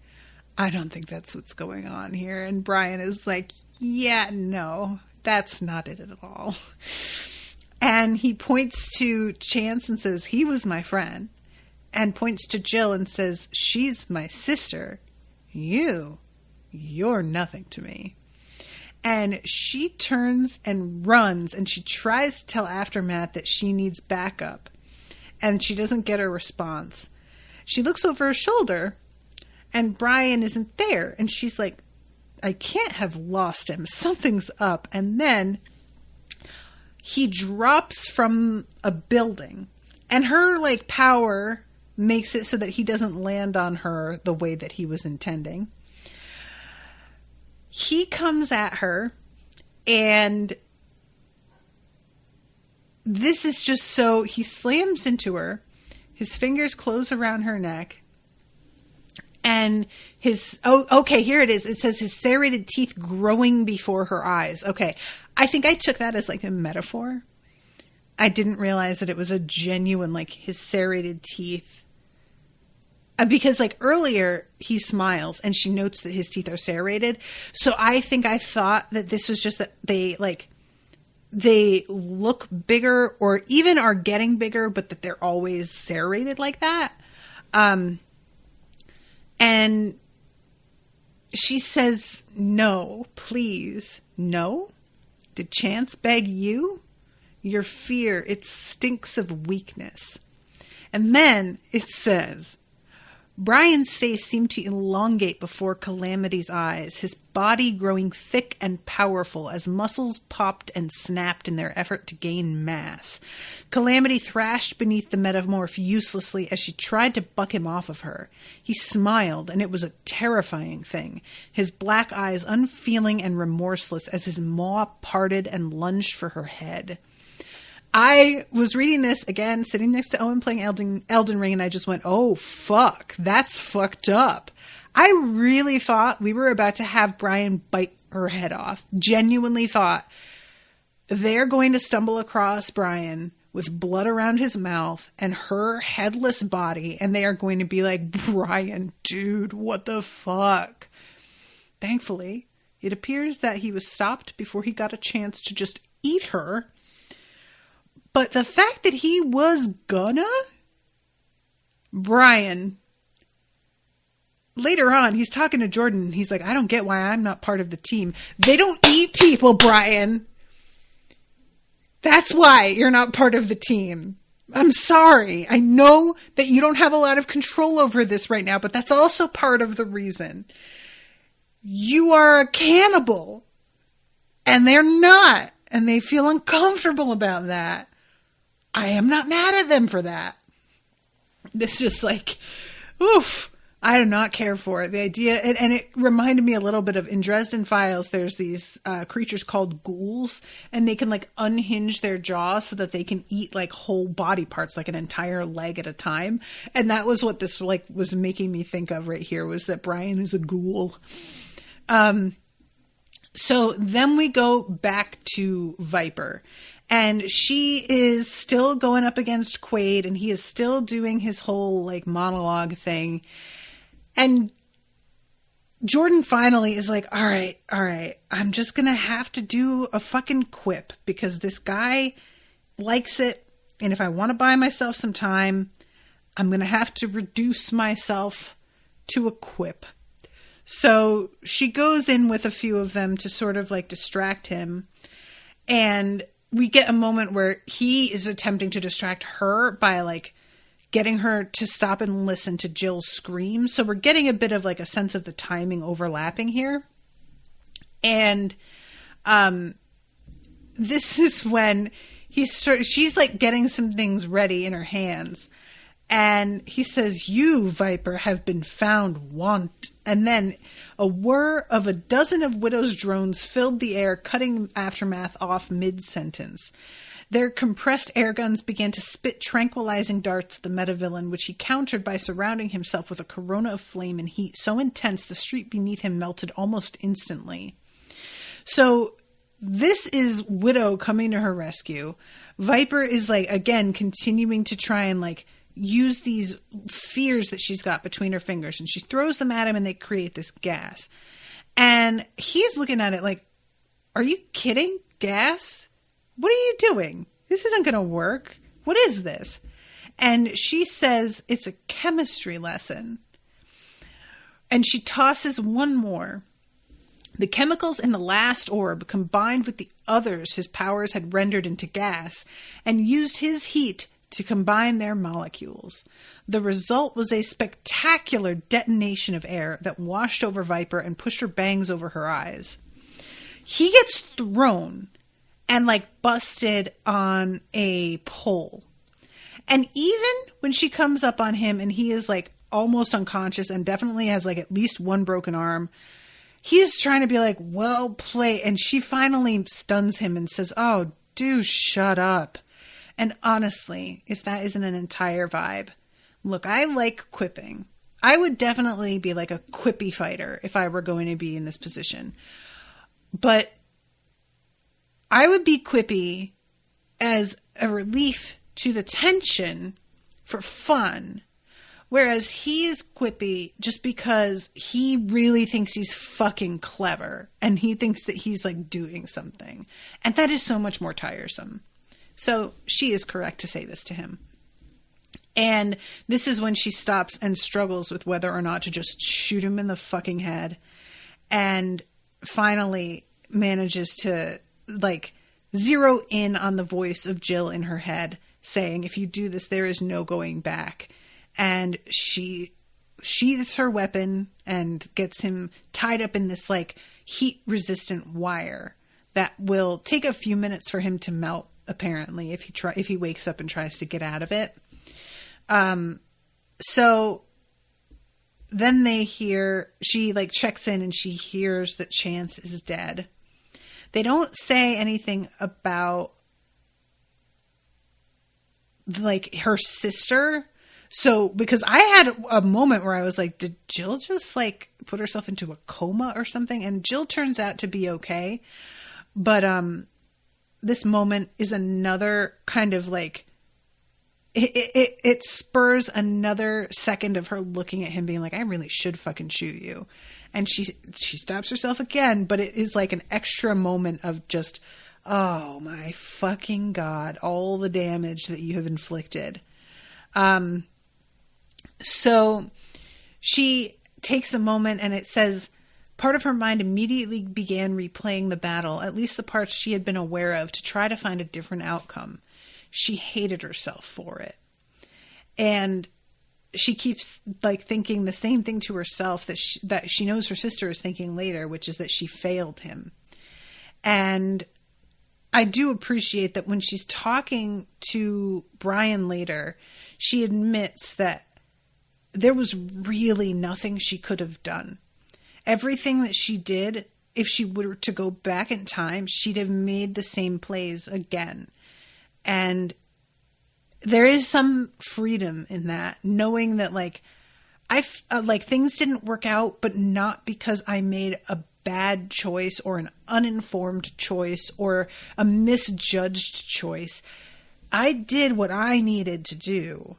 I don't think that's what's going on here." And Brian is like, "Yeah, no, that's not it at all." And he points to Chance and says, "He was my friend." And points to Jill and says, "She's my sister. You're nothing to me." And she turns and runs, and she tries to tell Aftermath that she needs backup. And she doesn't get a response. She looks over her shoulder, and Brian isn't there. And she's like, "I can't have lost him. Something's up." And then he drops from a building, and her like power makes it so that he doesn't land on her the way that he was intending. He comes at her, and this is just so, he slams into her, his fingers close around her neck, and okay, here it is. It says his serrated teeth growing before her eyes. Okay, I think I took that as like a metaphor. I didn't realize that it was a genuine, like, his serrated teeth. Because, like, earlier, he smiles, and she notes that his teeth are serrated. So I think I thought that this was just that they look bigger, or even are getting bigger, but that they're always serrated like that. And she says, "No, please." "No? Did Chance beg you? Your fear, it stinks of weakness." And then it says, Brian's face seemed to elongate before Calamity's eyes, his body growing thick and powerful as muscles popped and snapped in their effort to gain mass. Calamity thrashed beneath the metamorph uselessly as she tried to buck him off of her. He smiled, and it was a terrifying thing, his black eyes unfeeling and remorseless as his maw parted and lunged for her head. I was reading this again, sitting next to Owen playing Elden Ring, and I just went, "Oh, fuck, that's fucked up." I really thought we were about to have Brian bite her head off. Genuinely thought they're going to stumble across Brian with blood around his mouth and her headless body, and they are going to be like, "Brian, dude, what the fuck?" Thankfully, it appears that he was stopped before he got a chance to just eat her. But the fact that he was gonna? Brian, later on, he's talking to Jordan, and he's like, "I don't get why I'm not part of the team." They don't eat people, Brian. That's why you're not part of the team. I'm sorry. I know that you don't have a lot of control over this right now, but that's also part of the reason. You are a cannibal, and they're not, and they feel uncomfortable about that. I am not mad at them for that. This just like, oof, I do not care for it. The idea, and it reminded me a little bit of, in Dresden Files, there's these creatures called ghouls, and they can like unhinge their jaws so that they can eat like whole body parts, like an entire leg at a time. And that was what this like was making me think of right here, was that Brian is a ghoul. So then we go back to Viper. And she is still going up against Quaid, and he is still doing his whole like monologue thing. And Jordan finally is like, all right, I'm just going to have to do a fucking quip because this guy likes it. And if I want to buy myself some time, I'm going to have to reduce myself to a quip. So she goes in with a few of them to sort of like distract him. And we get a moment where he is attempting to distract her by like getting her to stop and listen to Jill's screams. So we're getting a bit of like a sense of the timing overlapping here. And this is when she's like getting some things ready in her hands. And he says, "You, Viper, have been found want." And then a whir of a dozen of Widow's drones filled the air, cutting Aftermath off mid-sentence. Their compressed air guns began to spit tranquilizing darts at the metavillain, which he countered by surrounding himself with a corona of flame and heat so intense the street beneath him melted almost instantly. So this is Widow coming to her rescue. Viper is like, again, continuing to try and like use these spheres that she's got between her fingers, and she throws them at him and they create this gas. And he's looking at it like, are you kidding? Gas? What are you doing? This isn't going to work. What is this? And she says it's a chemistry lesson. And she tosses one more. The chemicals in the last orb combined with the others his powers had rendered into gas and used his heat to combine their molecules. The result was a spectacular detonation of air that washed over Viper and pushed her bangs over her eyes. He gets thrown and like busted on a pole. And even when she comes up on him and he is like almost unconscious and definitely has like at least one broken arm, he's trying to be like, well played. And she finally stuns him and says, "Oh, do shut up." And honestly, if that isn't an entire vibe, look, I like quipping. I would definitely be like a quippy fighter if I were going to be in this position. But I would be quippy as a relief to the tension for fun. Whereas he is quippy just because he really thinks he's fucking clever. And he thinks that he's like doing something. And that is so much more tiresome. So she is correct to say this to him. And this is when she stops and struggles with whether or not to just shoot him in the fucking head. And finally manages to like zero in on the voice of Jill in her head saying, "If you do this, there is no going back." And she sheathes her weapon and gets him tied up in this like heat resistant wire that will take a few minutes for him to melt, apparently, if he wakes up and tries to get out of it. So then she like checks in and she hears that Chance is dead. They don't say anything about like her sister. So, because I had a moment where I was like, did Jill just like put herself into a coma or something? And Jill turns out to be okay. But, this moment is another kind of like, it spurs another second of her looking at him being like, I really should fucking shoot you. And she stops herself again, but it is like an extra moment of just, oh my fucking God, all the damage that you have inflicted. So she takes a moment and it says, part of her mind immediately began replaying the battle, at least the parts she had been aware of, to try to find a different outcome. She hated herself for it. And she keeps like thinking the same thing to herself that she knows her sister is thinking later, which is that she failed him. And I do appreciate that when she's talking to Brian later, she admits that there was really nothing she could have done. Everything that she did, if she were to go back in time, she'd have made the same plays again. And there is some freedom in that, knowing that like things didn't work out, but not because I made a bad choice or an uninformed choice or a misjudged choice. I did what I needed to do,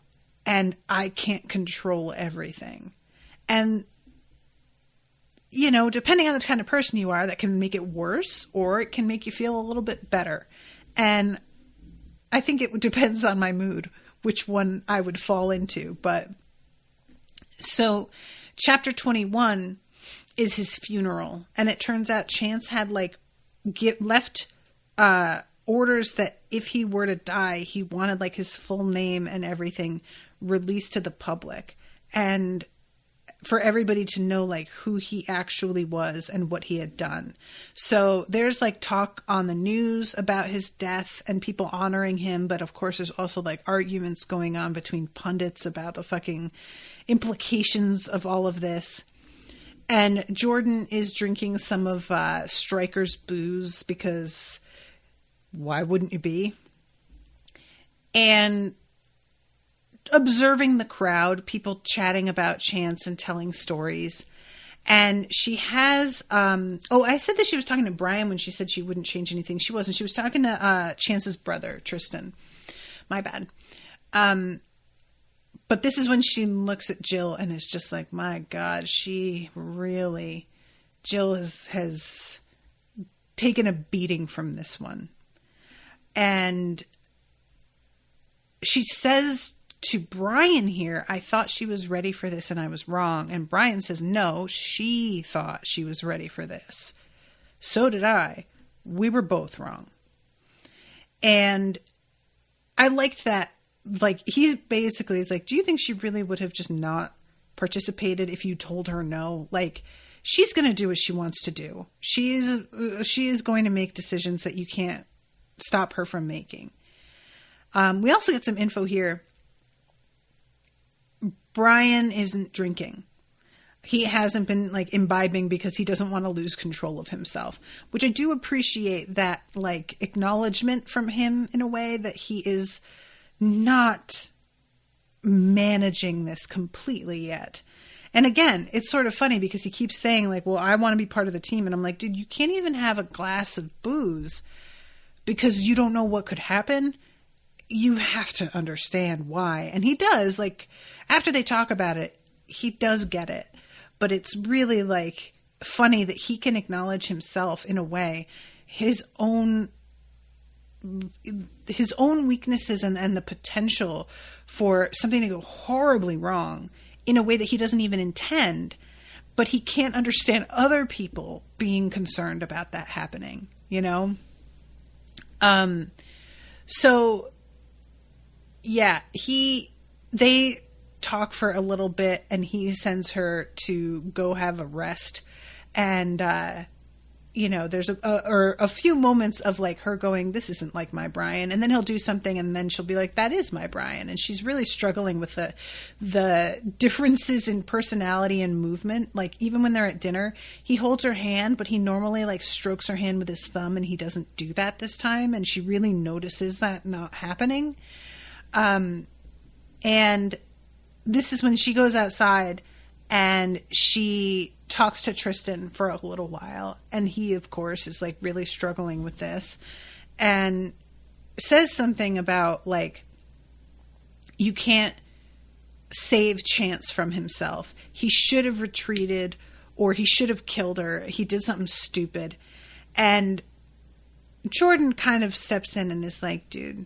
and I can't control everything. And, you know, depending on the kind of person you are, that can make it worse or it can make you feel a little bit better. And I think it depends on my mood which one I would fall into. But so chapter 21 is his funeral. And it turns out Chance had like left orders that if he were to die, he wanted like his full name and everything released to the public. And for everybody to know like who he actually was and what he had done. So there's like talk on the news about his death and people honoring him. But of course there's also like arguments going on between pundits about the fucking implications of all of this. And Jordan is drinking some of Stryker's booze because why wouldn't you be? And observing the crowd, people chatting about Chance and telling stories. And she has, I said that she was talking to Brian when she said she wouldn't change anything. She wasn't. She was talking to Chance's brother, Tristan. My bad. But this is when she looks at Jill and is just like, my God, Jill has taken a beating from this one. And she says to Brian here, I thought she was ready for this and I was wrong. And Brian says, no, she thought she was ready for this. So did I. We were both wrong. And I liked that. Like, he basically is like, do you think she really would have just not participated if you told her no? Like, she's going to do what she wants to do. She is going to make decisions that you can't stop her from making. We also get some info here. Brian isn't drinking. He hasn't been like imbibing because he doesn't want to lose control of himself, which I do appreciate that like acknowledgement from him in a way that he is not managing this completely yet. And again, it's sort of funny because he keeps saying like, well, I want to be part of the team. And I'm like, dude, you can't even have a glass of booze because you don't know what could happen. You have to understand why. And he does, like, after they talk about it, he does get it. But it's really, like, funny that he can acknowledge himself in a way, his own weaknesses and the potential for something to go horribly wrong in a way that he doesn't even intend. But he can't understand other people being concerned about that happening, you know? So... yeah, they talk for a little bit and he sends her to go have a rest. And, there's a few moments of like her going, this isn't like my Brian. And then he'll do something and then she'll be like, that is my Brian. And she's really struggling with the differences in personality and movement. Like even when they're at dinner, he holds her hand, but he normally like strokes her hand with his thumb and he doesn't do that this time. And she really notices that not happening. And this is when she goes outside and she talks to Tristan for a little while. And he, of course, is like really struggling with this and says something about like, you can't save Chance from himself. He should have retreated or he should have killed her. He did something stupid. And Jordan kind of steps in and is like, dude,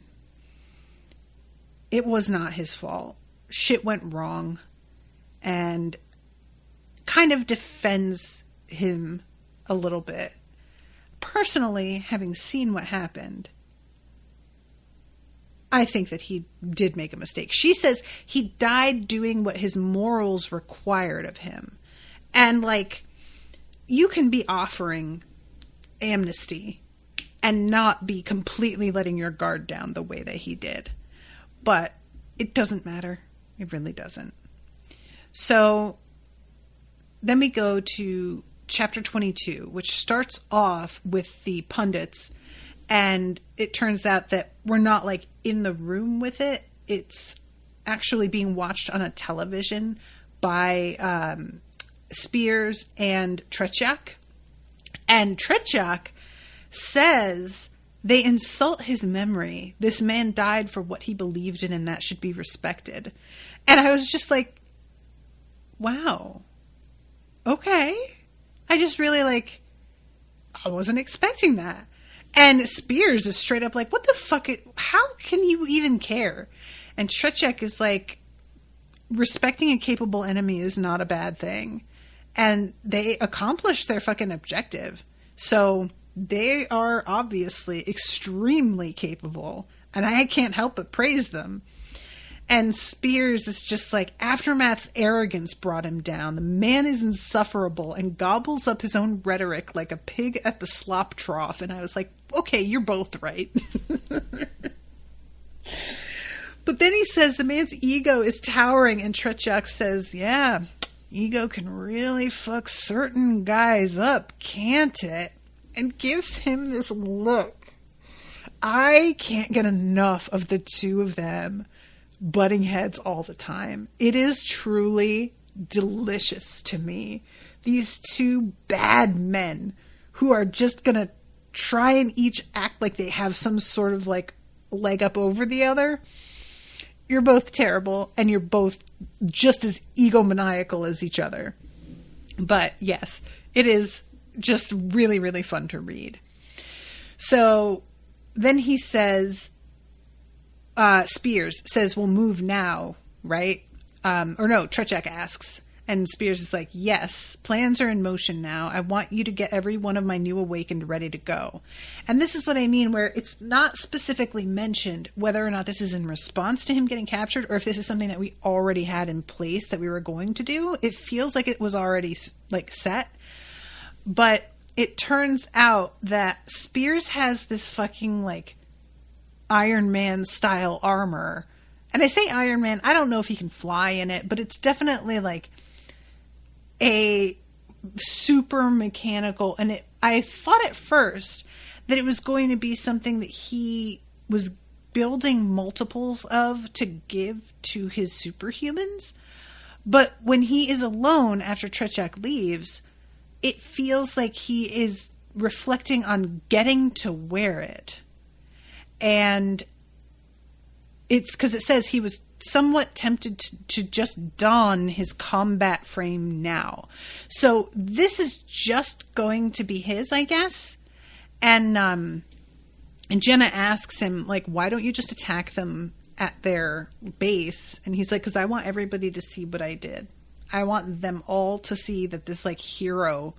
it was not his fault. Shit went wrong. And kind of defends him a little bit. Personally, having seen what happened, I think that he did make a mistake. She says he died doing what his morals required of him. And like, you can be offering amnesty and not be completely letting your guard down the way that he did. But it doesn't matter. It really doesn't. So then we go to chapter 22, which starts off with the pundits. And it turns out that we're not like in the room with it. It's actually being watched on a television by Spears and Tretiak. And Tretiak says... they insult his memory. This man died for what he believed in, and that should be respected. And I was just like, wow. Okay. I just really I wasn't expecting that. And Spears is straight up like, what the fuck? How can you even care? And Trechek is like, respecting a capable enemy is not a bad thing. And they accomplished their fucking objective. So they are obviously extremely capable. And I can't help but praise them. And Spears is just like, Aftermath's arrogance brought him down. The man is insufferable and gobbles up his own rhetoric like a pig at the slop trough. And I was like, okay, you're both right. But then he says the man's ego is towering, and Trechak says, yeah, ego can really fuck certain guys up, can't it? And gives him this look. I can't get enough of the two of them butting heads all the time. It is truly delicious to me. These two bad men who are just going to try and each act like they have some sort of like leg up over the other. You're both terrible, and you're both just as egomaniacal as each other. But yes, it is just really, really fun to read. So then he says, Spears says, we'll move now, right? Or no, Trechak asks. And Spears is like, yes, plans are in motion now. I want you to get every one of my new awakened ready to go. And this is what I mean, where it's not specifically mentioned whether or not this is in response to him getting captured or if this is something that we already had in place that we were going to do. It feels like it was already like set. But it turns out that Spears has this fucking like Iron Man style armor. And I say Iron Man, I don't know if he can fly in it, but it's definitely like a super mechanical, and I thought at first that it was going to be something that he was building multiples of to give to his superhumans. But when he is alone after Trechak leaves, it feels like he is reflecting on getting to wear it. And it's because it says he was somewhat tempted to just don his combat frame now. So this is just going to be his, I guess. And Jenna asks him, like, why don't you just attack them at their base? And he's like, because I want everybody to see what I did. I want them all to see that this, like, hero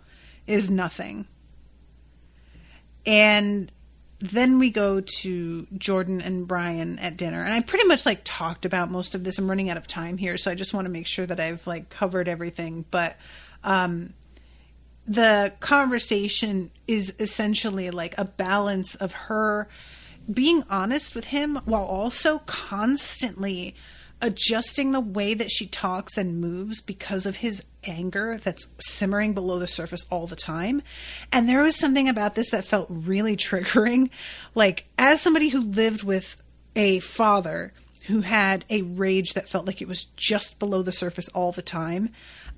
is nothing. And then we go to Jordan and Brian at dinner. And I pretty much like talked about most of this. I'm running out of time here, so I just want to make sure that I've like covered everything. But the conversation is essentially like a balance of her being honest with him while also constantly adjusting the way that she talks and moves because of his anger that's simmering below the surface all the time. And there was something about this that felt really triggering. Like, as somebody who lived with a father who had a rage that felt like it was just below the surface all the time,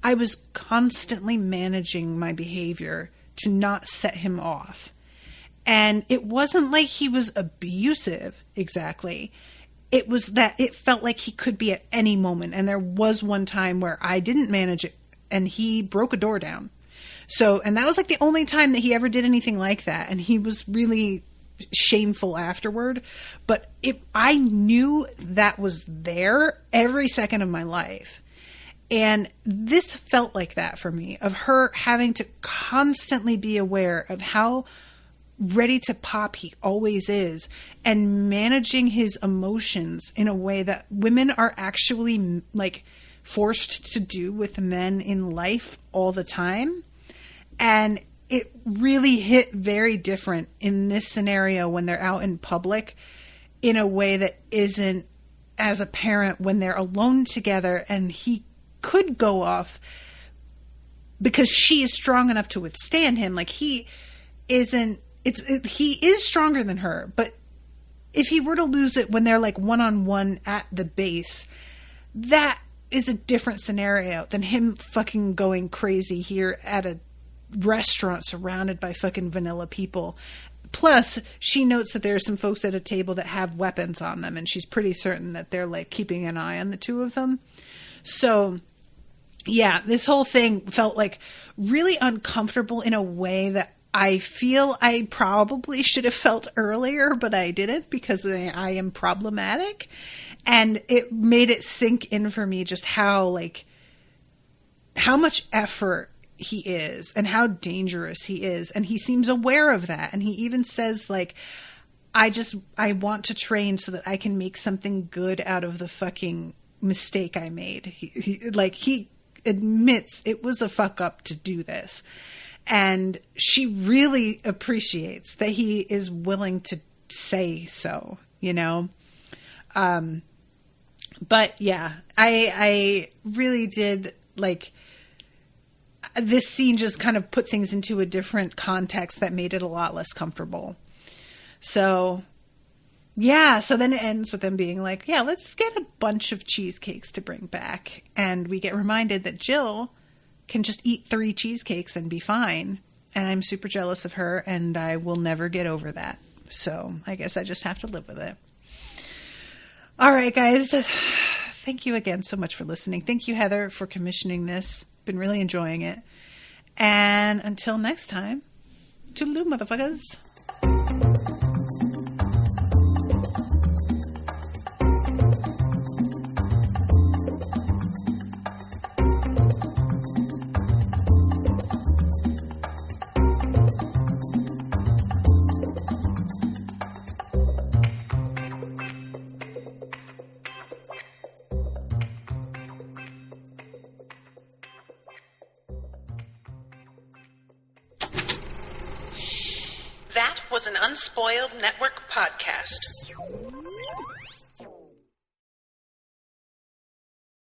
I was constantly managing my behavior to not set him off. And it wasn't like he was abusive exactly. It was that it felt like he could be at any moment. And there was one time where I didn't manage it and he broke a door down. So, and that was like the only time that he ever did anything like that. And he was really shameful afterward. But I knew that was there every second of my life. And this felt like that for me, of her having to constantly be aware of how ready to pop he always is, and managing his emotions in a way that women are actually like forced to do with men in life all the time. And it really hit very different in this scenario when they're out in public in a way that isn't as apparent when they're alone together, and he could go off because she is strong enough to withstand him. Like, he isn't, he is stronger than her, but if he were to lose it when they're like one-on-one at the base, that is a different scenario than him fucking going crazy here at a restaurant surrounded by fucking vanilla people. Plus, she notes that there are some folks at a table that have weapons on them, and she's pretty certain that they're like keeping an eye on the two of them. So yeah, this whole thing felt like really uncomfortable in a way that I feel I probably should have felt earlier, but I didn't because I am problematic. And it made it sink in for me just how much effort he is and how dangerous he is. And he seems aware of that. And he even says, like, I want to train so that I can make something good out of the fucking mistake I made. He admits it was a fuck up to do this. And she really appreciates that he is willing to say so, you know? But yeah, I really did like this scene just kind of put things into a different context that made it a lot less comfortable. So yeah, so then it ends with them being like, yeah, let's get a bunch of cheesecakes to bring back. And we get reminded that Jill can just eat 3 cheesecakes and be fine. And I'm super jealous of her, and I will never get over that. So I guess I just have to live with it. All right, guys. Thank you again so much for listening. Thank you, Heather, for commissioning this. Been really enjoying it. And until next time, toodaloo, motherfuckers. That was an Unspoiled Network podcast.